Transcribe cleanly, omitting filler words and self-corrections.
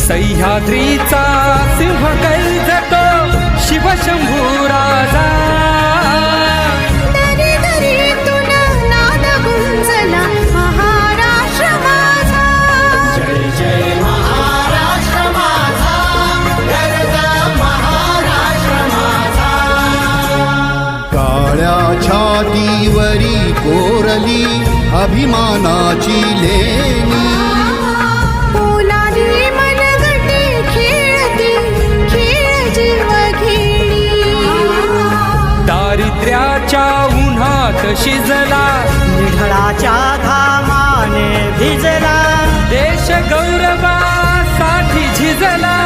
सह्याद्रीचा सिंह गर्जतो शिवशंभू राजा दरी दरीतून नाद गुंजला महाराष्ट्र माझा जय जय महाराष्ट्र माझा गरजा महाराष्ट्र माझा काळ्या छातीवरी कोरली अभिमानाची लेणी पोलादी मनगटे खेळती खेळ जीव घेणी दारिद्र्याच्या उन्हात शिजला निढळाच्या घामाने भिजला देश गौरवासाठी झिजला